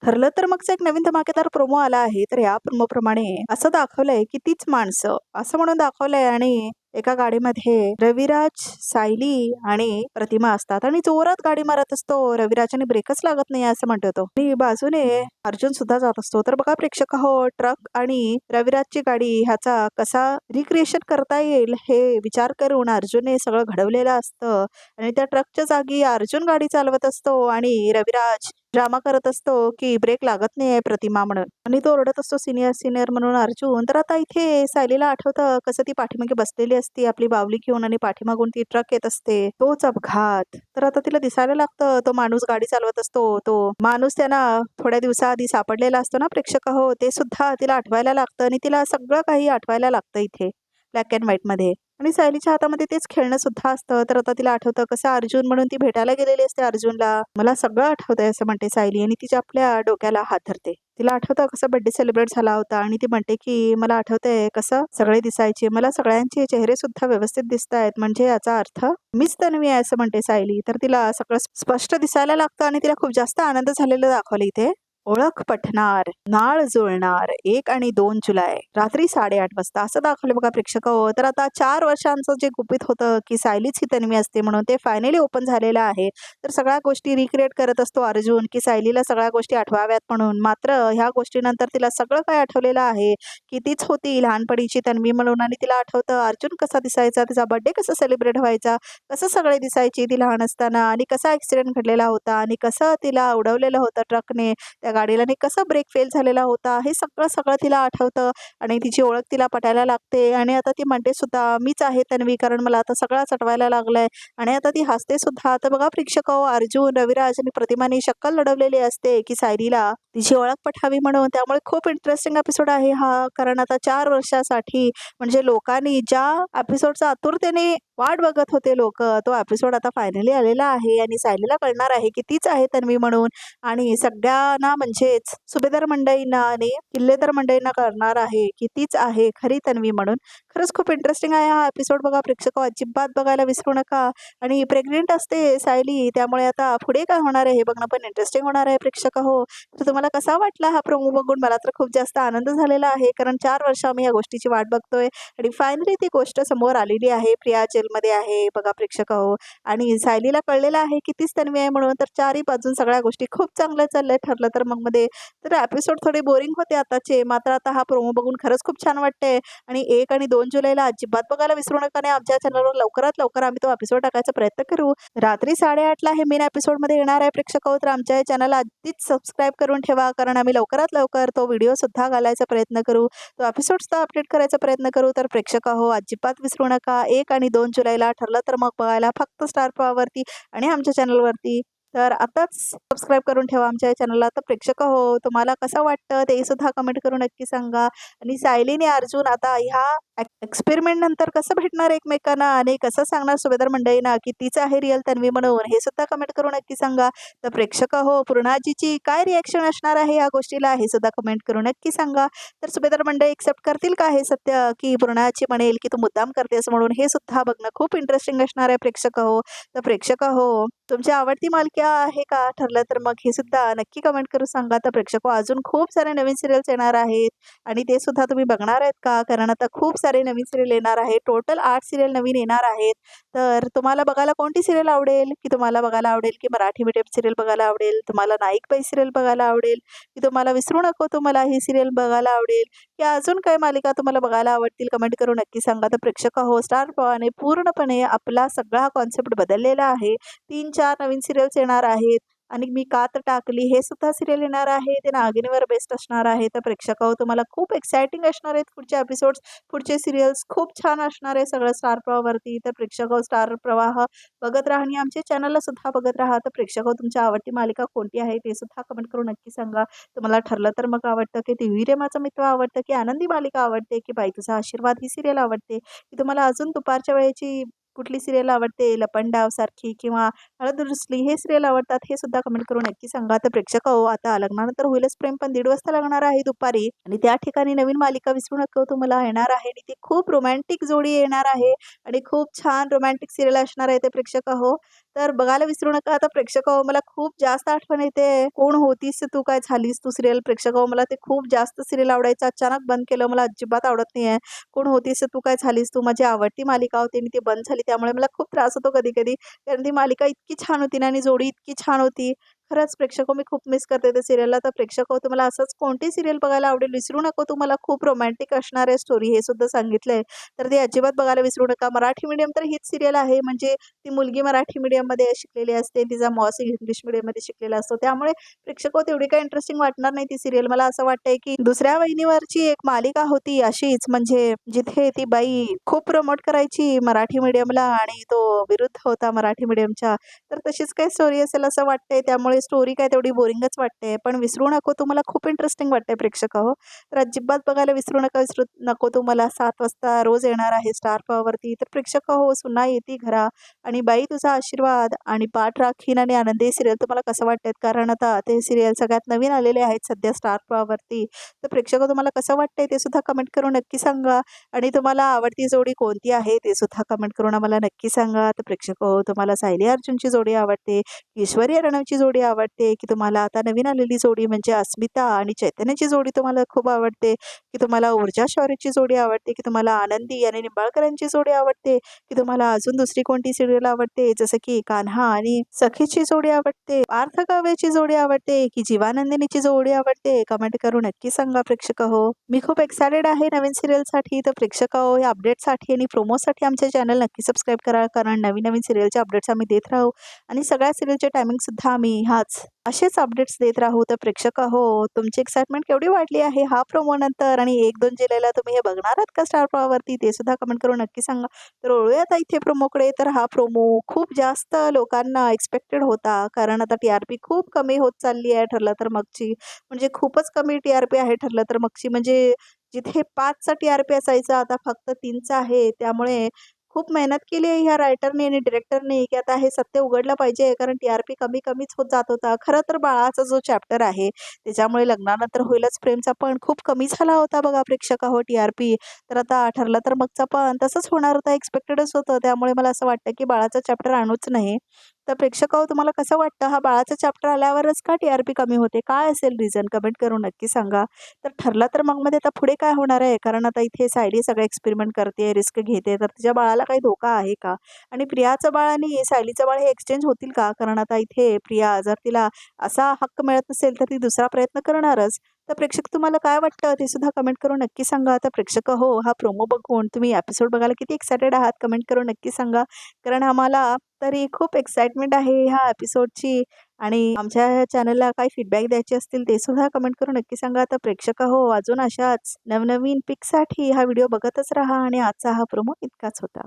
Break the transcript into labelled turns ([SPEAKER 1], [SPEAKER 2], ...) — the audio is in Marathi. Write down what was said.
[SPEAKER 1] ठरलं तर मगचा एक नवीन धमाकेदार प्रोमो आला आहे. तर या प्रोमोप्रमाणे असं दाखवलंय की तीच माणसं असं म्हणून दाखवलंय आणि एका गाडीमध्ये रविराज, सायली आणि प्रतिमा असतात आणि जोरात गाडी मारत असतो. रविराजाने ब्रेकच लागत नाही असं म्हणतो तो आणि बाजूने अर्जुन सुद्धा जात असतो. तर बघा प्रेक्षक हो, ट्रक आणि रविराजची गाडी ह्याचा कसा रिक्रिएशन करता येईल हे विचार करून अर्जुनने सगळं घडवलेलं असतं आणि त्या ट्रकच्या जागी अर्जुन गाडी चालवत असतो आणि रविराज ड्रामा करत असतो की ब्रेक लागत नाहीये प्रतिमा म्हणून आणि तो ओरडत असतो सिनियर सिनियर म्हणून अर्जुन. तर आता इथे सायलीला आठवतं कसं ती पाठीमागे बसलेली असती आपली बावली घेऊन आणि पाठीमागून ती ट्रक येत असते. तोच अपघात. तर आता तिला दिसायला लागतं तो माणूस गाडी चालवत असतो. तो माणूस त्यांना थोड्या दिवसाआधी सापडलेला असतो ना प्रेक्षक हो, ते सुद्धा तिला आठवायला लागतं आणि तिला सगळं काही आठवायला लागतं इथे ब्लॅक अँड व्हाईट मध्ये. आणि सायलीच्या हातामध्ये तेच खेळणं सुद्धा असतं. तर आता तिला आठवतं कसं अर्जुन म्हणून ती भेटायला गेलेली असते अर्जुनला. मला सगळं आठवतंय असं म्हणते सायली आणि तिच्या आपल्या डोक्याला हात धरते. तिला आठवतं कसं बर्थडे सेलिब्रेट झाला होता आणि ती म्हणते की मला आठवतंय कसं सगळे दिसायचे, मला सगळ्यांचे चेहरे सुद्धा व्यवस्थित दिसत आहेत, म्हणजे याचा अर्थ मीच तन्वी आहे असं म्हणते सायली. तर तिला सगळं स्पष्ट दिसायला लागतं आणि तिला खूप जास्त आनंद झालेला दाखवलं इथे. ओळख पटणार, नाळ जुळणार 1 आणि 2 जुलै रात्री 8:30 वाजता असं दाखवलं बघा प्रेक्षक हो. तर आता 4 वर्षांचं जे गुपित होतं की सायलीच ही तन्वी असते म्हणून ते फायनली ओपन झालेलं आहे. तर सगळ्या गोष्टी रिक्रिएट करत असतो अर्जुन की सायलीला सगळ्या गोष्टी आठवाव्यात म्हणून. मात्र ह्या गोष्टीनंतर तिला सगळं काय आठवलेलं आहे की तीच होती लहानपणीची तन्वी म्हणून आणि तिला आठवतं अर्जुन कसा दिसायचा, तिचा बर्थडे कसा सेलिब्रेट व्हायचा, कसं सगळे दिसायची ती लहान असताना आणि कसा ऍक्सिडेंट घडलेला होता आणि कसं तिला उडवलेलं होतं ट्रकने त्या गाडीला आणि कसं ब्रेक फेल झालेला होता हे सगळं सगळं तिला आठवतं आणि तिची ओळख तिला पटायला लागते आणि आता ती म्हणते सुद्धा मीच आहे तन्वी, कारण मला आता सगळंच आठवायला लागलंय आणि आता ती हसते सुद्धा. आता बघा प्रेक्षक हो, अर्जुन, रविराज आणि प्रतिमाने शक्कल लढवलेली असते की सायलीला तिची ओळख पटावी म्हणून. त्यामुळे खूप इंटरेस्टिंग एपिसोड आहे हा, कारण आता 4 वर्षासाठी म्हणजे लोकांनी ज्या एपिसोडचा आतुरतेने वाट बघत होते लोक, तो एपिसोड आता फायनली आलेला आहे आणि सायलीला कळणार आहे की तीच आहे तन्वी म्हणून आणि सगळ्यांना म्हणजेच सुभेदार मंडळींना आणि किल्लेदार मंडळींना कळणार आहे की तीच आहे खरी तन्वी म्हणून. खरंच खूप इंटरेस्टिंग आहे हा एपिसोड बघा प्रेक्षक, अजिबात बघायला विसरू नका. आणि प्रेग्नेंट असते सायली, त्यामुळे आता पुढे काय होणार आहे हे बघणं पण इंटरेस्टिंग होणार आहे प्रेक्षक हो. तर तुम्हाला कसा वाटला हा प्रोमो बघून? मला तर खूप जास्त आनंद झालेला आहे, कारण 4 वर्ष आम्ही या गोष्टीची वाट बघतोय आणि फायनली ती गोष्ट समोर आलेली आहे. प्रिया जेलमध्ये आहे बघा प्रेक्षक हो आणि सायलीला कळलेलं आहे की तीच तन्वी आहे म्हणून. तर चारही बाजून सगळ्या गोष्टी खूप चांगल्या चाललंय ठरलं तर मग मध्ये. तर एपिसोड थोडे बोरिंग होते आताचे, मात्र आता हा प्रोमो बघून खरंच खूप छान वाटतंय. आणि 1 आणि 2 जुलैला अजिबात बघायला विसरू नका आणि आमच्या चॅनलवर लवकरात लवकर आम्ही तो एपिसोड टाकायचा प्रयत्न करू. रात्री 8:30ला हे मेन एपिसोडमध्ये येणार आहे प्रेक्षक हो. तर आमच्या चॅनलला आधीच सबस्क्राईब करून ठेवा, कारण आम्ही लवकरात लवकर तो व्हिडिओ सुद्धा घालायचा प्रयत्न करू, तो एपिसोड सुद्धा अपडेट करायचा प्रयत्न करू. तर प्रेक्षक हो, अजिबात विसरू नका 1 आणि 2 जुलैला ठरलं तर मग बघायला फक्त स्टार प्रवाहावरती आणि आमच्या चॅनलवरती. तर आताच सबस्क्राईब करून ठेवा आमच्या चॅनलला. तर प्रेक्षक हो, तुम्हाला कसं वाटतं ते सुद्धा कमेंट करून नक्की सांगा. आणि सायलीने अर्जुन आता ह्या एक्सपेरिमेंट नंतर कसं भेटणार एकमेकांना आणि कसं सांगणार सुभेदार मंडळींना की तीच आहे रिअल तन्वी म्हणून, हे सुद्धा कमेंट करून नक्की सांगा. तर प्रेक्षक हो, पूर्णाजीची काय रिॲक्शन असणार आहे या गोष्टीला हे सुद्धा कमेंट करून नक्की सांगा. तर सुभेदार मंडळी एक्सेप्ट करतील का हे सत्य की पूर्णाजी म्हणेल की तू मुद्दाम करतेस म्हणून, हे सुद्धा बघणं खूप इंटरेस्टिंग असणार आहे प्रेक्षक हो. तर प्रेक्षक हो, तुमची आवडती मालिका आहे का? ठरलं तर मग हे सुद्धा नक्की कमेंट करून सांगा. तर प्रेक्षक हो, अजून खूप सारे नवीन सिरियल्स येणार आहेत आणि ते सुद्धा तुम्ही बघणार आहेत का? कारण आता खूप सारे नवीन सिरियल येणार आहे. टोटल 8 सिरियल नवीन येणार आहेत. तर तुम्हाला बघायला कोणती सिरियल आवडेल? की तुम्हाला बघायला आवडेल की मराठी मीडियम सिरियल बघायला आवडेल? तुम्हाला नाईक बाई सिरियल बघायला आवडेल? की तुम्हाला विसरू नको तुम्हाला ही सिरियल बघायला आवडेल? की अजून काही मालिका तुम्हाला बघायला आवडतील? कमेंट करून नक्की सांगा. तर प्रेक्षक हो, स्टार प्रवाहाने पूर्णपणे आपला सगळा कॉन्सेप्ट बदललेला आहे. 3-4 नवीन सिरियल्स येणार आहेत आणि मी कात टाकली हे सुद्धा सिरियल येणार आहे. ते नागिनीवर बेस्ड असणार आहे. तर प्रेक्षक हो, तुम्हाला खूप एक्साइटिंग असणार आहेत पुढचे एपिसोड्स, पुढचे सिरियल्स खूप छान असणार आहे सगळं स्टार प्रवाहावरती. तर प्रेक्षक हो, स्टार प्रवाह बघत राहा आणि आमच्या चॅनलला सुद्धा बघत राहा. तर प्रेक्षक हो, तुमची आवडती मालिका कोणती आहे ते सुद्धा कमेंट करून नक्की सांगा. तुम्हाला ठरलं तर मग आवडतं की टीव्ही रेमाचा मित्र आवडतं की आनंदी मालिका आवडते की बाई तुझा आशीर्वाद ही सिरियल आवडते, की तुम्हाला अजून दुपारच्या वेळेची कुठली सिरियल आवडते, लपंडाव सारखी किंवा हळद रुसली हे सिरियल आवडतात, हे सुद्धा कमेंट करून नक्की सांगा. तर प्रेक्षक हो, आता लग्नानंतर होईलच प्रेम पण 1:30 वाजता लागणार आहे दुपारी आणि त्या ठिकाणी नवीन मालिका विसरू नका तुम्हाला येणार आहे आणि ती खूप रोमॅन्टिक जोडी येणार आहे आणि खूप छान रोमॅन्टिक सिरियल असणार आहे. ते प्रेक्षक हो, तर बघायला विसरू नका. आता प्रेक्षक हो, मला खूप जास्त आठवण येते. कोण होतीस तू काय झालीस तू सिरियल. प्रेक्षक हो, मला ते खूप जास्त सिरियल आवडायचं. अचानक बंद केलं. मला अजिबात आवडत नाहीये. कोण होतीस तू काय झालीस तू माझी आवडती मालिका होती आणि ती बंद झाली. त्यामुळे मला खूप त्रास होतो कधी-कधी. कारण ती मालिका इतकी छान होती ना आणि जोडी इतकी छान होती. खरंच प्रेक्षक हो, मी खूप मिस करते त्या सीरियलला. तर प्रेक्षक हो, तुम्हाला असंच कोणती सीरियल बघायला आवडेल विसरू नको. तुम्हाला खूप रोमॅन्टिक असणार आहे स्टोरी हे सुद्धा सांगितलंय. तर ते अजिबात बघायला विसरू नका. मराठी मीडियम तर हीच सीरियल आहे. म्हणजे ती मुलगी मराठी मीडियममध्ये शिकलेली असते. तिचा मॉस इंग्लिश मीडियममध्ये शिकलेला असतो. त्यामुळे प्रेक्षक हो, तेवढी काही इंटरेस्टिंग वाटणार नाही ती सीरियल. मला असं वाटतंय की दुसऱ्या वाहिनीवरची एक मालिका होती अशीच म्हणजे जिथे ती बाई खूप प्रमोट करायची मराठी मीडियमला आणि तो विरुद्ध होता मराठी मीडियमच्या. तर तशीच काही स्टोरी असेल असं वाटतंय. त्यामुळे स्टोरी काय तेवढी बोरिंगच वाटते. पण विसरू नको तुम्हाला खूप इंटरेस्टिंग वाटतंय प्रेक्षक हो. तर अजिबात बघायला विसरू नका. विसरू नको तुम्हाला 7 वाजता रोज येणार आहे स्टार प्रवाहवरती. तर प्रेक्षक हो, सुना येती घरा आणि बाई तुझा आशीर्वाद आणि पाठ राखीन आणि आनंदी सिरियल तुम्हाला कसं वाटतंय? कारण आता ते सिरियल सगळ्यात नवीन आलेले आहेत सध्या स्टार प्रवाहवरती. तर प्रेक्षक हो, तुम्हाला कसं वाटतंय ते सुद्धा कमेंट करून नक्की सांगा आणि तुम्हाला आवडती जोडी कोणती आहे ते सुद्धा कमेंट करून आम्हाला नक्की सांगा. तर प्रेक्षक हो, तुम्हाला सायली अर्जुनची जोडी आवडते, की ऐश्वर्या रणवची जोडी आवडते, की तुम्हाला आता नवीन आलेली जोडी म्हणजे अस्मिता आणि चैतन्याची जोडी तुम्हाला खूप आवडते, की तुम्हाला ऊर्जा शौर्यची जोडी आवडते, की तुम्हाला आनंदी आणि निंबाळकरांची जोडी आवडते, की तुम्हाला अजून दुसरी कोणती सीरियल आवडते जसं की कान्हा आणि सखीची जोडी आवडते, पार्थ काव्याची जोडी आवडते, की जीवानंदिनीची जोडी आवडते? कमेंट करून नक्की सांगा प्रेक्षक हो. मी खूप एक्सायटेड आहे नवीन सीरियलसाठी. तर प्रेक्षक हो, या अपडेटसाठी आणि प्रोमोसाठी आमचे चॅनल नक्की सबस्क्राईब करा. कारण नवीन सीरियलचे अपडेट्स आम्ही देत राहू आणि सगळ्या सीरियलचे टायमिंग सुद्धा आम्ही असेच अपडेट्स देत राहू. तर प्रेक्षक हो, तुमची एक्साइटमेंट केवढी वाढली आहे हा प्रोमो नंतर आणि 1-2 जुलैला तुम्ही हे बघणार आहात का स्टार प्रवाहवरती ते सुद्धा कमेंट करून नक्की सांगा. तर वळूया आता इथे प्रोमोकडे. तर हा प्रोमो खूप जास्त लोकांना एक्सपेक्टेड होता. कारण आता टी-आर-पी खूप कमी होत चालली आहे ठरलं तर मगची. म्हणजे खूपच कमी टी-आर-पी आहे ठरलं तर मगची. म्हणजे जिथे 5चा टी-आर-पी असायचा आता फक्त 3चा आहे. त्यामुळे खूप मेहनत केली आहे ह्या रायटरने आणि डिरेक्टरने की आता हे सत्य उघडलं पाहिजे कारण टी-आर-पी कमीच होत जात होता. खरं तर बाळाचा जो चॅप्टर आहे त्याच्यामुळे लग्नानंतर होईलच प्रेमचा पण खूप कमी झाला होता बघा प्रेक्षक हो टी-आर-पी. तर आता ठरलं तर मगचा पण तसंच होणार होता एक्सपेक्टेडच होतं. त्यामुळे मला असं वाटतं की बाळाचा चॅप्टर आणूच नाही. तर प्रेक्षक हो, तुम्हाला कसं वाटतं हा बाळाचा चॅप्टर आल्यावरच का टी-आर-पी कमी होते? काय असेल रिझन? कमेंट करून नक्की सांगा. तर ठरलं तर मग मध्ये आता पुढे काय होणार आहे? कारण आता इथे सायली सगळं एक्सपेरिमेंट करते, रिस्क घेते. तर तिच्या बाळाला काही धोका आहे का? आणि प्रियाचं बाळ आणि सायलीचं बाळ हे एक्सचेंज होतील का? कारण आता इथे प्रिया जर तिला असा हक्क मिळत नसेल तर ती दुसरा प्रयत्न करणारच. तर प्रेक्षक तुम्हाला काय वाटतं ते सुद्धा कमेंट करून नक्की सांगा. तर प्रेक्षक हो, हा प्रोमो बघून तुम्ही एपिसोड बघायला किती एक्सायटेड आहात? कमेंट करून नक्की सांगा. कारण आम्हाला तरी खूप एक्साइटमेंट आहे ह्या एपिसोडची आणि आमच्या चॅनलला काही फीडबॅक द्यायचे असतील ते सुद्धा कमेंट करून नक्की सांगा. तर प्रेक्षक हो, अजून अशाच नवनवीन पिकसाठी हा व्हिडिओ बघतच राहा आणि आजचा हा प्रोमो इतकाच होता.